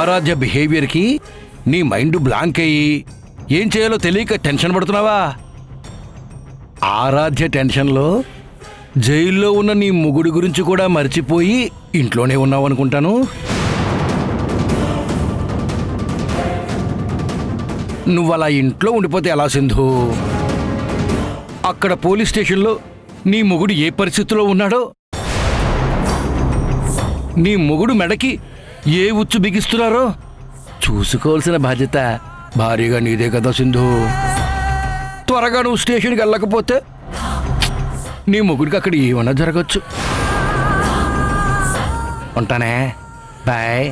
ఆరాధ్య బిహేవియర్కి నీ mind blank అయ్యి ఏం చేయాలో తెలియక టెన్షన్ పడుతున్నావా? ఆరాధ్య టెన్షన్లో జైల్లో ఉన్న నీ మొగుడి గురించి కూడా మర్చిపోయి ఇంట్లోనే ఉన్నావు అనుకుంటాను. నువ్వలా ఇంట్లో ఉండిపోతే ఎలా సింధు? అక్కడ పోలీస్ స్టేషన్లో నీ మొగుడు ఏ పరిస్థితిలో ఉన్నాడో, నీ మొగుడు మెడకి ఏ ఉచ్చు బిగిస్తున్నారో చూసుకోవాల్సిన బాధ్యత భారీగా నీదే కదా సింధు. త్వరగా నువ్వు స్టేషన్కి వెళ్ళకపోతే నీ మొగుడికి అక్కడ ఏమన్నా జరగచ్చు. ఉంటానే, బాయ్.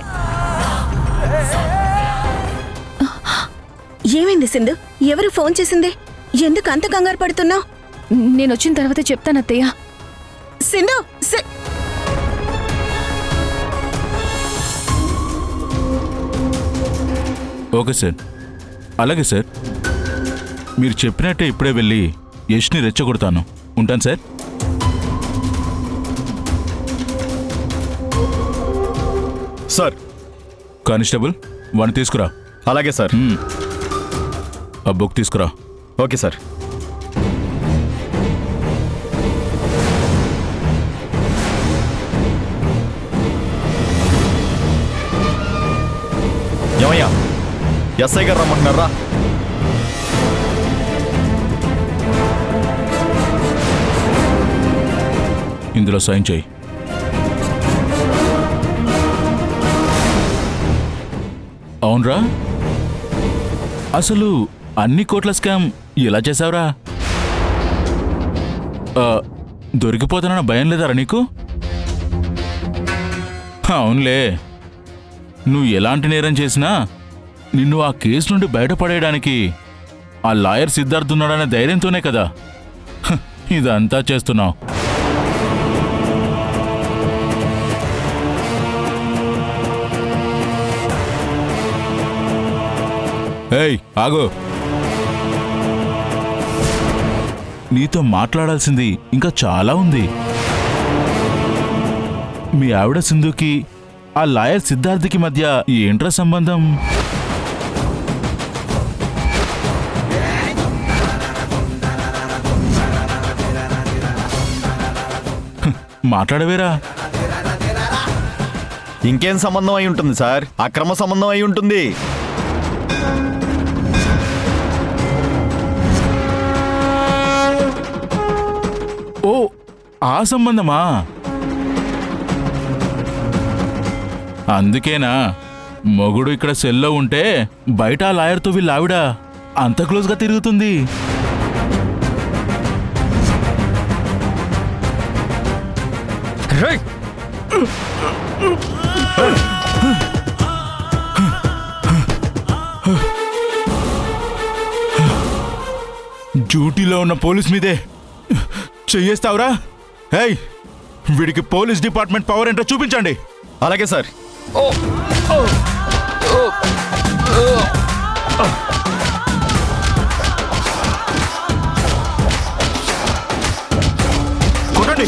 ఏమైంది సింధు? ఎవరు ఫోన్ చేసింది? ఎందుకు అంత కంగారు పడుతున్నావు? నేను వచ్చిన తర్వాత చెప్తాను అత్తయ్య. సింధు, ఓకే సార్, అలాగే సార్. మీరు చెప్పినట్టే ఇప్పుడే వెళ్ళి యష్ని రెచ్చగొడతాను. ఉంటాను సార్. సార్. కానిస్టేబుల్, వాడిని తీసుకురా. అలాగే సార్. ఆ బుక్ తీసుకురా. Okay sir. ఏమయ్యా, ఎస్ఐ గారు రమ్మంటున్నారా? ఇందులో సైన్ చేయి. అవునరా, అసలు అన్ని కోట్ల స్కామ్ ఎలా చేశావురా? దొరికిపోతానన్న భయం లేదారా నీకు? అవునులే, నువ్వు ఎలాంటి నేరం చేసినా నిన్ను ఆ కేసు నుండి బయటపడేయడానికి ఆ లాయర్ సిద్ధార్థ్ ఉన్నాడనే ధైర్యంతోనే కదా ఇదంతా చేస్తున్నావు. ఏయ్ ఆగో, నీతో మాట్లాడాల్సింది ఇంకా చాలా ఉంది. మీ ఆవిడ సింధుకి ఆ లాయర్ సిద్ధార్థ్కి మధ్య ఏంట్రా సంబంధం? మాట్లాడవేరా? ఇంకేం సంబంధం అయి ఉంటుంది సార్? అక్రమ సంబంధం అయి ఉంటుంది. ఓ, ఆ సంబంధమా? అందుకేనా మొగుడు ఇక్కడ సెల్లో ఉంటే బయట ఆ లాయర్తో వీళ్ళ ఆవిడ అంత క్లోజ్గా తిరుగుతుంది? డ్యూటీలో ఉన్న పోలీస్ మీదే చెయ్యేస్తావురా? ఏయ్, వీడికి పోలీస్ డిపార్ట్మెంట్ పవర్ ఏంటో చూపించండి. అలాగే సార్. కొట్టండి.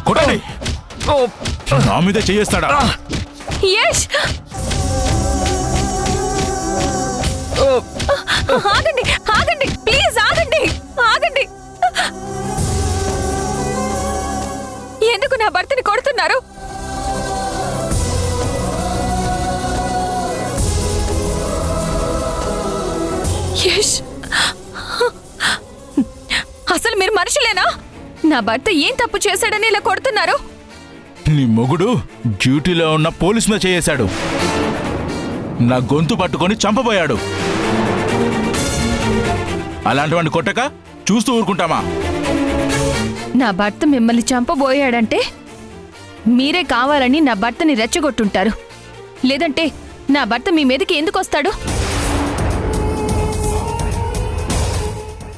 కొట్టండి. నా మీదే చెయ్యేస్తాడా? యష్, ఆగండి ఆగండి, ప్లీజ్ ఆగండి ఆగండి. ఎందుకు నా భర్తని కొడుతున్నారు? యష్, అసలు మీరు మనుషులేనా? నా భర్త ఏం తప్పు చేశాడని ఇలా కొడుతున్నారు? నీ మొగుడు డ్యూటీలో ఉన్న పోలీస్ మీద చేయేశాడు. నా గొంతు పట్టుకొని చంపబోయాడు. అలాంటివాడిని కొట్టక చూస్తూ ఊరుకుంటామా? నా భర్త మిమ్మల్ని చంపబోయాడంటే మీరే కావాలని నా భర్తని రెచ్చగొట్టుంటారు. లేదంటే నా భర్త మీ మీదకి ఎందుకు వస్తాడు?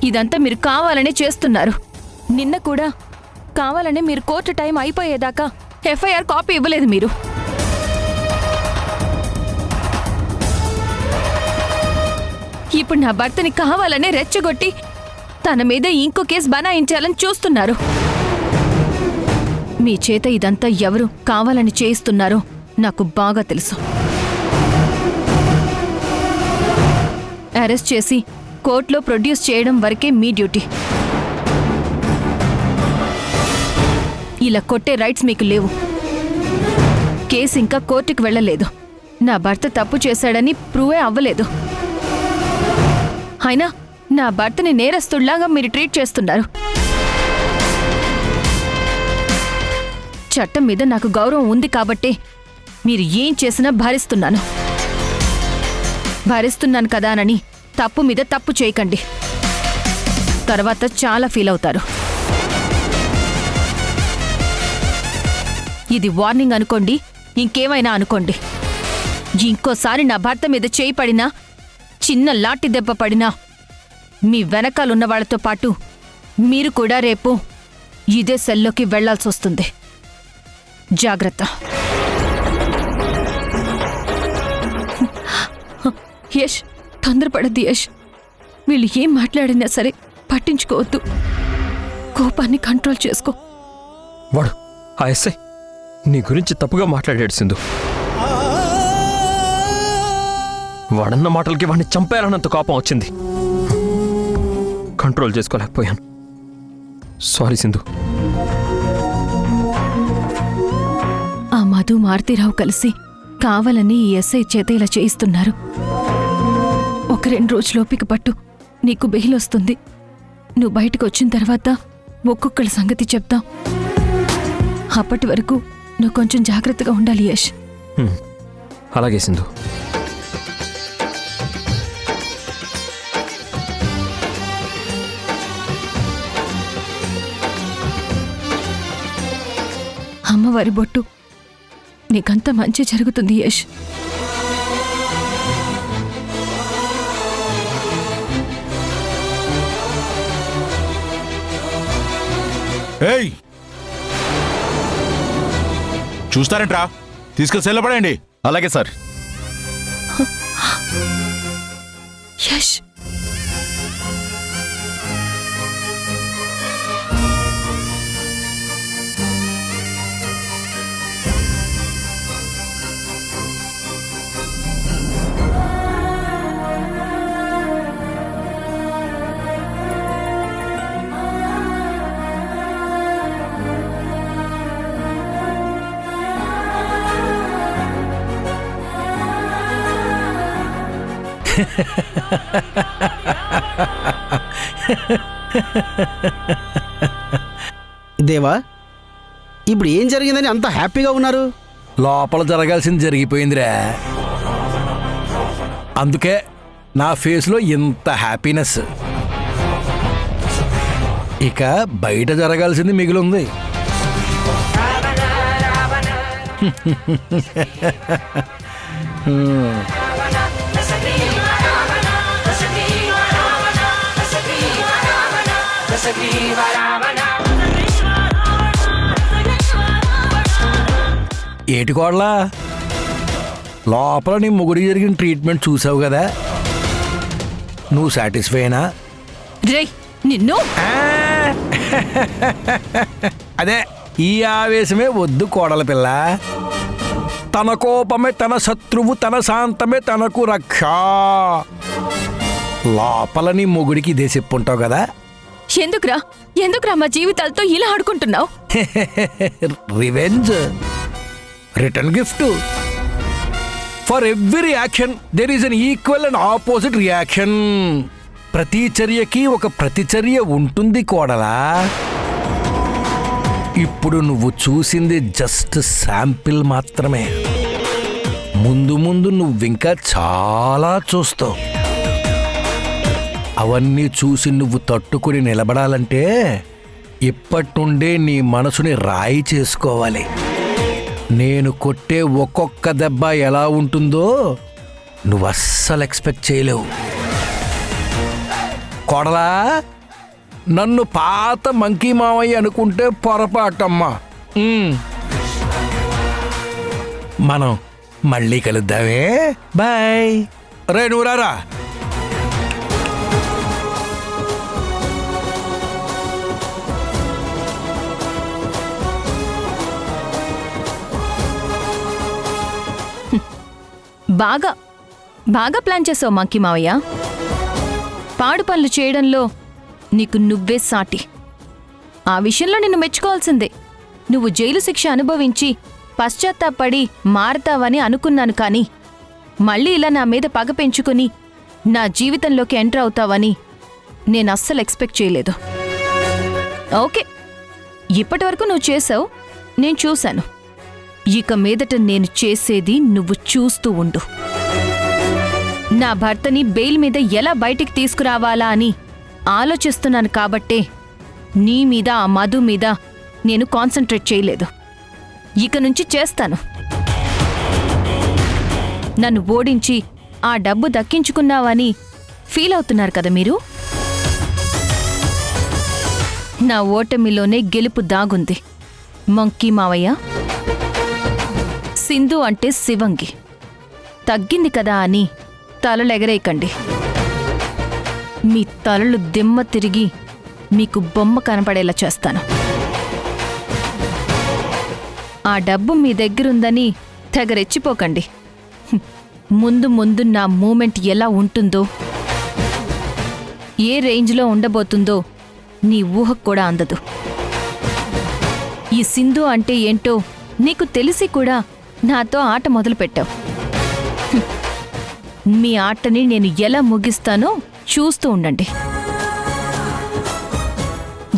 ఇదంతా మీరు కావాలనే చేస్తున్నారు. నిన్న కూడా కావాలనే మీరు కోర్టు టైం అయిపోయేదాకా ఎఫ్ఐఆర్ కాపీ ఇవ్వలేదు మీరు. ఇప్పుడు నా భర్తని కావాలనే రెచ్చగొట్టి తన మీద ఇంకో కేసు బనాయించాలని చూస్తున్నారు. మీ చేత ఇదంతా ఎవరు కావాలని చేయిస్తున్నారో నాకు బాగా తెలుసు. అరెస్ట్ చేసి కోర్టులో ప్రొడ్యూస్ చేయడం వరకే మీ డ్యూటీ. ఇలా కొట్టే రైట్స్ మీకు లేవు. కేసు ఇంకా కోర్టుకు వెళ్ళలేదు. నా భర్త తప్పు చేశాడని ప్రూవే అవ్వలేదు. అయినా నా భర్తని నేరస్తుడిలాగా మీరు ట్రీట్ చేస్తున్నారు. చట్టం మీద నాకు గౌరవం ఉంది కాబట్టే మీరు ఏం చేసినా భరిస్తున్నాను కదానని తప్పు మీద తప్పు చేయకండి. తర్వాత చాలా ఫీల్ అవుతారు. ఇది వార్నింగ్ అనుకోండి, ఇంకేమైనా అనుకోండి. ఇంకోసారి నా భర్త మీద చేయి పడినా, చిన్న లాఠీ దెబ్బ పడినా మీ వెనకాలన్న వాళ్లతో పాటు మీరు కూడా రేపు ఇదే సెల్లోకి వెళ్లాల్సొస్తుంది. జాగ్రత్త. యష్, తొందరపడద్దు యష్. వీళ్ళు ఏం మాట్లాడినా సరే పట్టించుకోవద్దు. కోపాన్ని కంట్రోల్ చేసుకో. వాడు ఆ ఎస్ఐ నీ గురించి తప్పుగా మాట్లాడాడు సింధు. వాడన్న మాటలకి వాడిని చంపేయాలన్నంత కోపం వచ్చింది. కంట్రోల్ చేసుకోలేకపోయాను. సారీ సింధు. ఆ మధు మారుతీరావు కలిసి కావాలని ఈ ఎస్ఐ చేత ఇలా చేయిస్తున్నారు. ఒక 2 రోజులు ఓపిక పట్టు, నీకు బెయిల్ వస్తుంది. నువ్వు బయటకు వచ్చిన తర్వాత ఒక్కొక్కళ్ళ సంగతి చెప్తాం. అప్పటి వరకు నువ్వు కొంచెం జాగ్రత్తగా ఉండాలి యష్. అలాగే సింధు. అమ్మవారి బొట్టు, నీకంతా మంచి జరుగుతుంది యష్. ఏయ్, చూస్తారంట్రా? తీసుకెళ్ళి సెల్లపడండి. అలాగే సార్. యష్, దేవా, ఇప్పుడు ఏం జరిగిందని అంత హ్యాపీగా ఉన్నారు? లోపల జరగాల్సింది జరిగిపోయిందిరా. అందుకే నా ఫేస్లో ఇంత హ్యాపీనెస్. ఇక బయట జరగాల్సింది మిగిలింది. ఏటి కోడలా, లోపల నీ ముగ్గురికి జరిగిన ట్రీట్మెంట్ చూసావు కదా, నువ్వు సాటిస్ఫైనా? రేయ్ నిన్ను. అదే, ఈ ఆవేశమే వద్దు కోడల పిల్ల. తన కోపమే తన శత్రువు, తన శాంతమే తనకు రక్ష. లోపల నీ మొగుడికి ఇదే చెప్పుంటావు కదా. ఎందుకురా మా జీవితాలతో ఇలా ఆడుకుంటున్నావు? Revenge, return gift. For every action there is an equal and opposite reaction. ప్రతి చర్యకి ఒక ప్రతిచర్య ఉంటుంది కోడలా. ఇప్పుడు నువ్వు చూసింది జస్ట్ శాంపిల్ మాత్రమే. ముందు ముందు నువ్వింకా చాలా చూస్తావు. అవన్నీ చూసి నువ్వు తట్టుకుని నిలబడాలంటే ఇప్పటి నుండే నీ మనసుని రాయి చేసుకోవాలి. నేను కొట్టే ఒక్కొక్క దెబ్బ ఎలా ఉంటుందో నువ్వు అస్సలు ఎక్స్పెక్ట్ చేయలేవు. కోడలా, నన్ను పాత మంకీ మావయ్య అనుకుంటే పొరపాటమ్మా. మనం మళ్ళీ కలుద్దామే. బాయ్. రే నువ్వు రారా. బాగా బాగా ప్లాన్ చేసావు మంకీ మావయ్య. పాడు పనులు చేయడంలో నీకు నువ్వే సాటి. ఆ విషయంలో నిన్ను మెచ్చుకోవాల్సిందే. నువ్వు జైలు శిక్ష అనుభవించి పశ్చాత్తాపడి మారతావని అనుకున్నాను, కానీ మళ్ళీ ఇలా నా మీద పగ పెంచుకుని నా జీవితంలోకి ఎంటర్ అవుతావని నేనస్సలు ఎక్స్పెక్ట్ చేయలేదు. ఓకే, ఇప్పటివరకు నువ్వు చేసావు, నేను చూశాను. ఇక మీదట నేను చేసేది నువ్వు చూస్తూ ఉండు. నా భర్తని బెయిల్ మీద ఎలా బయటికి తీసుకురావాలా అని ఆలోచిస్తున్నాను కాబట్టే నీ మీద ఆ మధు మీద నేను కాన్సంట్రేట్ చేయలేదు. ఇక నుంచి చేస్తాను. నన్ను ఓడించి ఆ డబ్బు దక్కించుకున్నావని ఫీల్ అవుతున్నారు కదా మీరు? నా ఓటమిలోనే గెలుపు దాగుంది మంకీ మావయ్య. సింధు అంటే శివంగి. తగ్గింది కదా అని తలలెగరేయకండి. మీ తలలు దిమ్మ తిరిగి మీకు బొమ్మ కనపడేలా చేస్తాను. ఆ డబ్బు మీ దగ్గరుందని తెగ రెచ్చిపోకండి. ముందు ముందు నా మూమెంట్ ఎలా ఉంటుందో, ఏ రేంజ్లో ఉండబోతుందో నీ ఊహకు కూడా అందదు. ఈ సింధు అంటే ఏంటో నీకు తెలిసి కూడా నాతో ఆట మొదలుపెట్టావు. మీ ఆటని నేను ఎలా ముగిస్తానో చూస్తూ ఉండండి.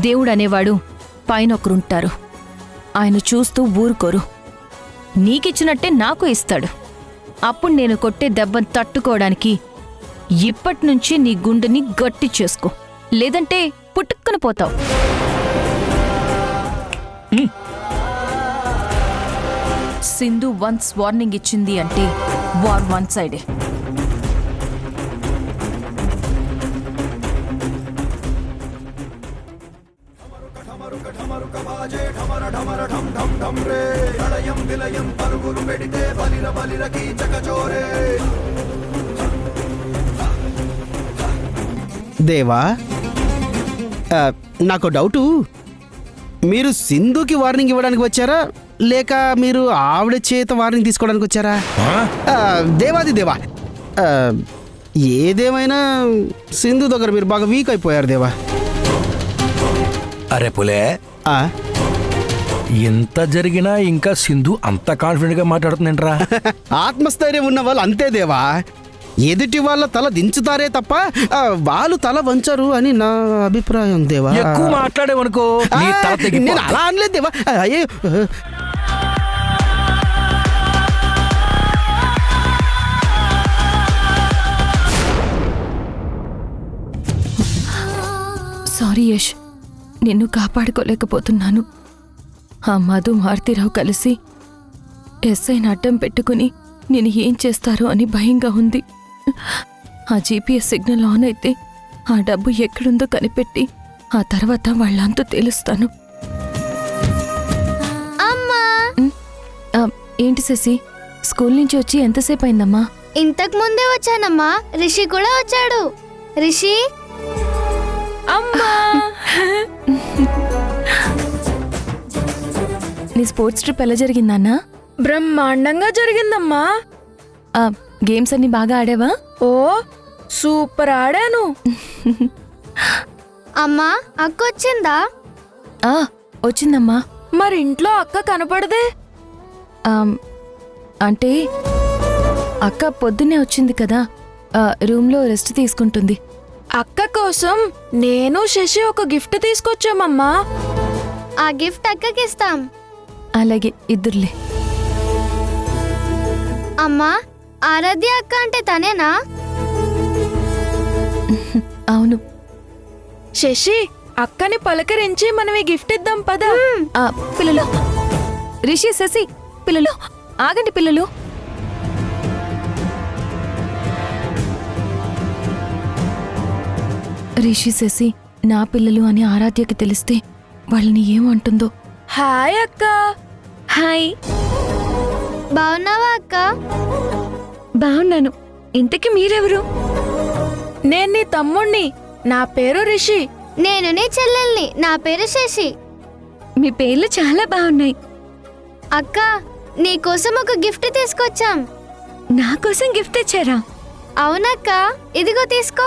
దేవుడనేవాడు పైనొకరుంటారు. ఆయన చూస్తూ ఊరుకోరు. నీకిచ్చినట్టే నాకు ఇస్తాడు. అప్పుడు నేను కొట్టే దెబ్బను తట్టుకోవడానికి ఇప్పటినుంచి నీ గుండెని గట్టి చేసుకో, లేదంటే పుట్టుక్కున పోతావు. సింధు వన్స్ వార్నింగ్ ఇచ్చింది అంటే వార్ వన్ సైడే. దేవా, నాకు డౌటు, మీరు సింధుకి వార్నింగ్ ఇవ్వడానికి వచ్చారా, లేక మీరు ఆవిడ చేత వార్నింగ్ తీసుకోవడానికి వచ్చారా? దేవాది దేవా, ఏదేమైనా సింధు దగ్గర మీరు బాగా వీక్ అయిపోయారు దేవా. అరే పులే, ఇంత జరిగినా ఇంకా సింధు అంత కాన్ఫిడెంట్ గా మాట్లాడుతుందంట్రా? ఆత్మస్థైర్యం ఉన్న వాళ్ళు అంతే దేవా. ఎదుటి వాళ్ళ తల దించుతారే తప్ప వాళ్ళు తల వంచరు అని నా అభిప్రాయం దేవా. ఎక్కువ మాట్లాడేవనుకో నీ తల నేను తెగిపోద్ది. అలా అనలేదు దేవా. అయ్యో, సారీ యష్, నిన్ను కాపాడుకోలేకపోతున్నాను. ఆ మధు మారుతీరావు కలిసి ఎస్ఐని అడ్డం పెట్టుకుని నేను ఏం చేస్తారో అని భయంగా ఉంది. ఆ జీపీఎస్ సిగ్నల్ ఆన్ అయితే ఆ డబ్బు ఎక్కడుందో కనిపెట్టి ఆ తర్వాత వాళ్ళంతా తెలుస్తాను. ఏంటి శశి, స్కూల్ నుంచి వచ్చి ఎంతసేపు అయిందమ్మా? ఇంతకు ముందే వచ్చానమ్మా. రిషి కూడా వచ్చాడు. రిషి, అమ్మా, నీ స్పోర్ట్స్ ట్రిప్ ఎలా జరిగిందన్నా? బ్రహ్మాండంగా జరిగిందమ్మా. గేమ్స్ అన్ని బాగా ఆడావా? ఓ సూపర్ ఆడాను. అమ్మా అక్క వచ్చిందా? వచ్చిందమ్మా. మరి ఇంట్లో అక్క కనపడదే? అంటే అక్క పొద్దున్నే వచ్చింది కదా, రూమ్లో రెస్ట్ తీసుకుంటుంది. అక్క కోసం నేను శశి ఒక గిఫ్ట్ తీసుకొచ్చామమ్మా. ఆ గిఫ్ట్ అక్కకిస్తాం. అలాగే, ఇద్దరులే. అమ్మా, ఆరాధ్య అక్క అంటే తనేనా? అవును. శశి, అక్కని పలకరించి మనం ఈ గిఫ్ట్ ఇద్దాం పదా. పిల్లలు, రిషి, శశి, పిల్లలు ఆగండి. పిల్లలు, రిషి, శశి నా పిల్లలు అని ఆరాధ్యకి తెలిస్తే వాళ్ళని ఏమంటుందో. హాయ్ అక్క. హాయ్. బాగున్నావా అక్క? బాగున్నాను. ఇంతకీ మీరెవరు? నేను నీ తమ్ముణ్ణి. నా పేరు రిషి. నేను నీ చెల్లెల్ని. నా పేరు శశి. మీ పేర్లు చాలా బాగున్నాయి. అక్క, నీకోసం ఒక గిఫ్ట్ తీసుకొచ్చాం. నా కోసం గిఫ్ట్ తెచ్చారా? అవునక్క, ఇదిగో తీసుకో.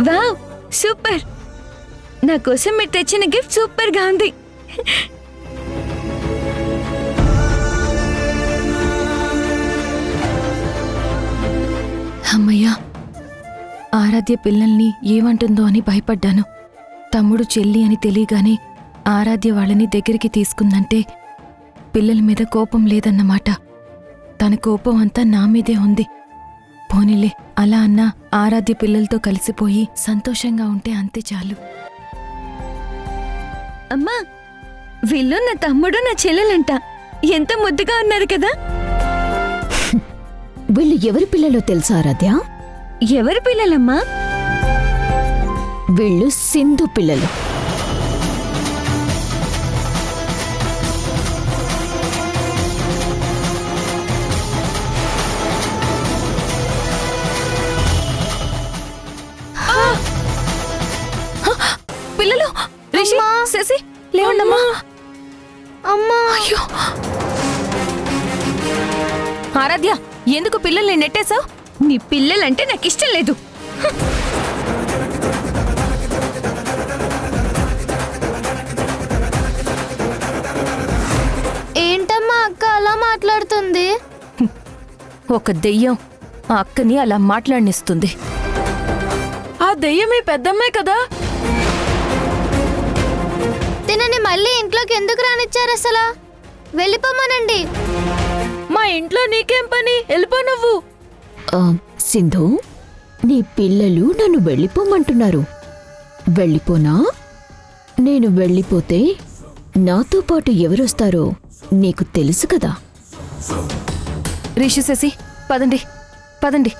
Wow, super! నా కోసం మీరు తెచ్చిన గిఫ్ట్ సూపర్ గా ఉంది. అమ్మయ్యా, ఆరాధ్య పిల్లల్ని ఏమంటుందో అని భయపడ్డాను. తమ్ముడు చెల్లి అని తెలియగానే ఆరాధ్య వాళ్ళని దగ్గరికి తీసుకుందంటే పిల్లల మీద కోపం లేదన్నమాట. తన కోపం అంతా నా మీదే ఉంది. పోనీలే, అలా అన్నా ఆరాధ్య పిల్లలతో కలిసిపోయి సంతోషంగా ఉంటే అంతే చాలు. అమ్మా, వీళ్ళు నా తమ్ముడు నా చెల్లెలంట. ఎంత ముద్దుగా ఉన్నారు కదా. వీళ్ళు ఎవరి పిల్లలో తెలుసా ఆరాధ్య? ఎవరి పిల్లలమ్మా? వీళ్ళు సింధు పిల్లలు. పిల్లలు! రిషి, శశి, లేవండమ్మా. అమ్మా, అయ్యో! ఆరాధ్య, ఎందుకు పిల్లల్ని నెట్టేశావు? నీ పిల్లలంటే నాకు ఇష్టం లేదు. ఏంటమ్మా అక్క అలా మాట్లాడుతుంది? ఒక దెయ్యం ఆ అక్కని అలా మాట్లాడనిస్తుంది. ఆ దెయ్యమే పెద్దమ్మే కదా. తినని మళ్ళీ ఇంట్లోకి ఎందుకు రానిచ్చారు అసలు? వెళ్ళిపోమనండి. మా ఇంట్లో నీకేం పని? వెళ్ళిపో నువ్వు. సింధు, నీ పిల్లలు నన్ను వెళ్ళిపోమంటున్నారు. వెళ్ళిపోనా? నేను వెళ్ళిపోతే నాతో పాటు ఎవరొస్తారో నీకు తెలుసు కదా. రిషి, శశి, పదండి పదండి.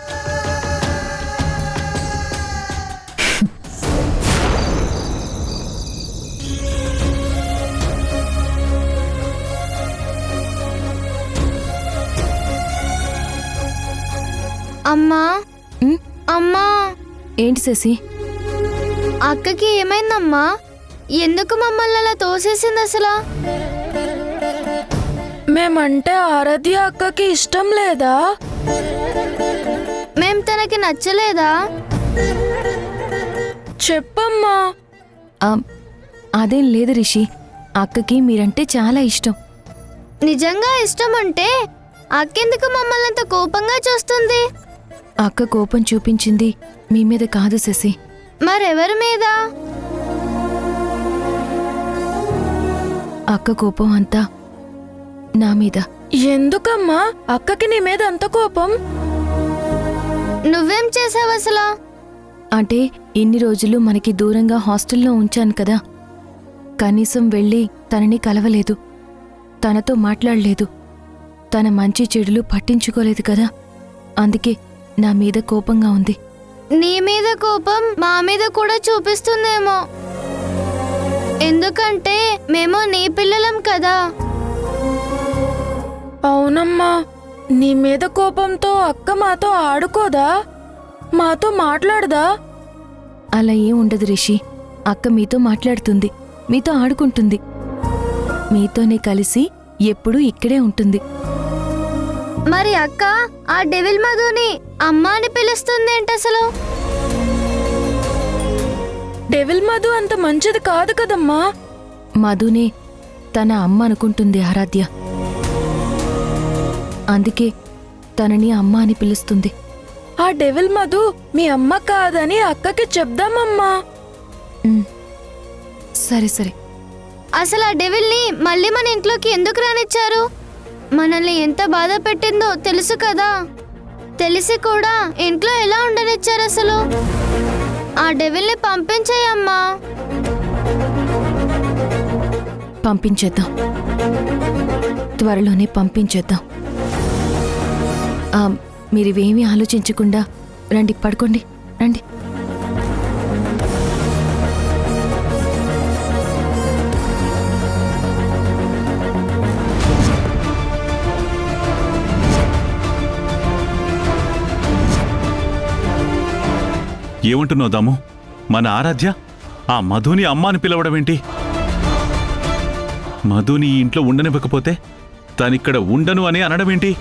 అమ్మా, ఉమ్, అమ్మా, ఏంటి శశి? అక్కకి ఏమైందమ్మా? ఎందుకు మమ్మల్ని అలా తోసేసింది అసలు? మేమంటే ఆరాధ్య అక్కకి ఇష్టం లేదా? మేం తనకి నచ్చలేదా? చెప్పమ్మా. అదేం లేదు రిషి, అక్కకి మీరంటే చాలా ఇష్టం. నిజంగా ఇష్టం అంటే అక్కెందుకు మమ్మల్ని అంత కోపంగా చూస్తుంది? అక్క కోపం చూపించింది మీ మీద కాదు శశి. మరెవరి మీద? అక్క కోపం అంతా నా మీద. ఎందుకమ్మా అక్కకి నీ మీద అంత కోపం? నువ్వేం చేసావు అసలు? అంటే ఇన్ని రోజులు మనకి దూరంగా హాస్టల్లో ఉంచాను కదా, కనీసం వెళ్ళి తనని కలవలేదు, తనతో మాట్లాడలేదు, తన మంచి చెడులు పట్టించుకోలేదు కదా. అందుకే నా మీద కోపంగా ఉంది. నీ మీద కోపం మా మీద కూడా చూపిస్తుందేమో. ఎందుకంటే మేము నీ పిల్లలం కదా. అవునమ్మా, నీ మీద కోపంతో అక్క మాతో ఆడుకోదా? మాతో మాట్లాడదా? అలా ఏం ఉండదు రిషి. అక్క మీతో మాట్లాడుతుంది, మీతో ఆడుకుంటుంది, మీతోనే కలిసి ఎప్పుడూ ఇక్కడే ఉంటుంది. మరి అక్క ఆ డెవిల్ మధుని అమ్మా అని పిలుస్తుంది ఏంటి అసలు? డెవిల్ మధు అంత మంచిది కాదు కదమ్మా. మధునే తన అమ్మ అనుకుంటుంది ఆరాధ్య. అందుకే తనని అమ్మ అని పిలుస్తుంది. ఆ డెవిల్ మధు మీ అమ్మ కాదని అక్కకి చెప్దామమ్మా. ఉమ్, సరే సరే. అసలు ఆ డెవిల్ని మళ్ళీ మన ఇంట్లోకి ఎందుకు రానిచ్చారు? మనల్ని ఎంత బాధ పెట్టిందో తెలుసు కదా. తెలిసి కూడా ఇంట్లో ఎలా ఉండనిచ్చారు అసలు? ఆ డెవిల్ని పంపించేయమ్మా. పంపించేద్దాం, త్వరలోనే పంపించేద్దాం. మీరివేమీ ఆలోచించకుండా రండి, పడుకోండి, రండి. ఏమంటున్నావు దాము? మన ఆరాధ్య ఆ మధుని అమ్మ అని పిలవడమేంటి? మధుని ఈ ఇంట్లో ఉండనివ్వకపోతే తానిక్కడ ఉండను అని అనడమేంటి?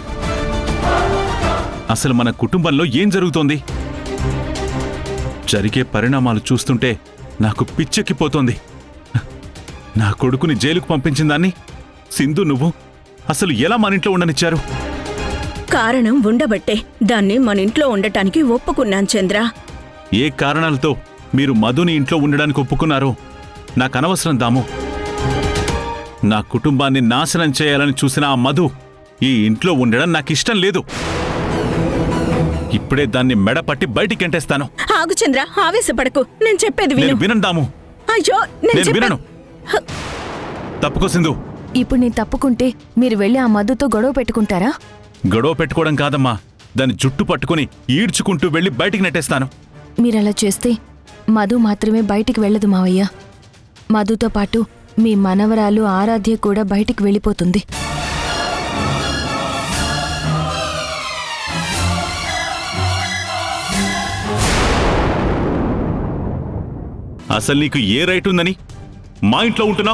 అసలు మన కుటుంబంలో ఏం జరుగుతోంది? జరిగే పరిణామాలు చూస్తుంటే నాకు పిచ్చెక్కిపోతోంది. నా కొడుకుని జైలుకు పంపించిన దాన్ని సింధు నువ్వు అసలు ఎలా మన ఇంట్లో ఉండనిచ్చారు? కారణం ఉండబట్టే దాన్ని మన ఇంట్లో ఉండటానికి ఒప్పుకున్నాను చంద్ర. ఏ కారణాలతో మీరు మధుని ఇంట్లో ఉండడానికి ఒప్పుకున్నారో నాకు అనవసరం దాము. నా కుటుంబాన్ని నాశనం చేయాలని చూసిన ఆ మధు ఈ ఇంట్లో ఉండడం నాకిష్టం లేదు. ఇప్పుడే దాన్ని మెడపట్టి బయటికి ఎంటేస్తాను. ఆగు చంద్ర, ఆవేశపడకు. నేను చెప్పేది నేను విను. వినను దాము. అయ్యో, నేను వినను. తప్పుకో సింధు. ఇప్పుడు నేను తప్పుకుంటే మీరు వెళ్ళి ఆ మధుతో గొడవ పెట్టుకుంటారా? గొడవ పెట్టుకోవడం కాదమ్మా, దాన్ని జుట్టు పట్టుకుని ఈడ్చుకుంటూ వెళ్ళి బయటికి నెట్టేస్తాను. మీరలా చేస్తే మధు మాత్రమే బయటికి వెళ్ళదు మావయ్య. మధుతో పాటు మీ మనవరాలు ఆరాధ్య కూడా బయటికి వెళ్ళిపోతుంది. అసలు నీకు ఏ రైట్ ఉందని మా ఇంట్లో ఉంటున్నా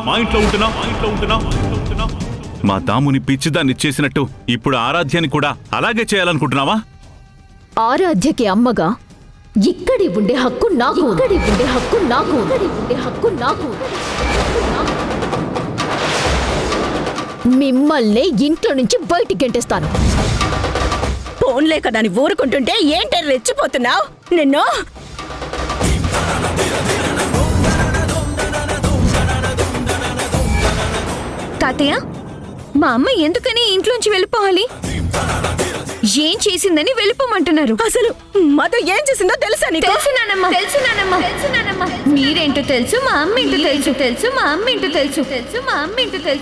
మా దాముని పిచ్చిదాన్ని చేసినట్టు ఇప్పుడు ఆరాధ్యాన్ని కూడా అలాగే చేయాలనుకుంటున్నావా? ఆరాధ్యకి అమ్మగా ఇక్కడి ఉండే హక్కు నాకు. మిమ్మల్ని ఇంట్లో నుంచి బయటికి గెంటేస్తాను. ఫోన్లే కదా అని ఊరుకుంటుంటే ఏంటే రెచ్చిపోతున్నావు? నిన్ను తాతయ్య, మా అమ్మ ఎందుకని ఇంట్లోంచి వెళ్ళిపోవాలి? ఏం చేసిందని వెళ్ళిపోమంటున్నారు? అసలు మధు ఏం చేసిందో తెలుసా నీకు? తెలుసు నానమ్మ. మీరేంటో తెలుసు, మా అమ్మ ఏంటో తెలుసు.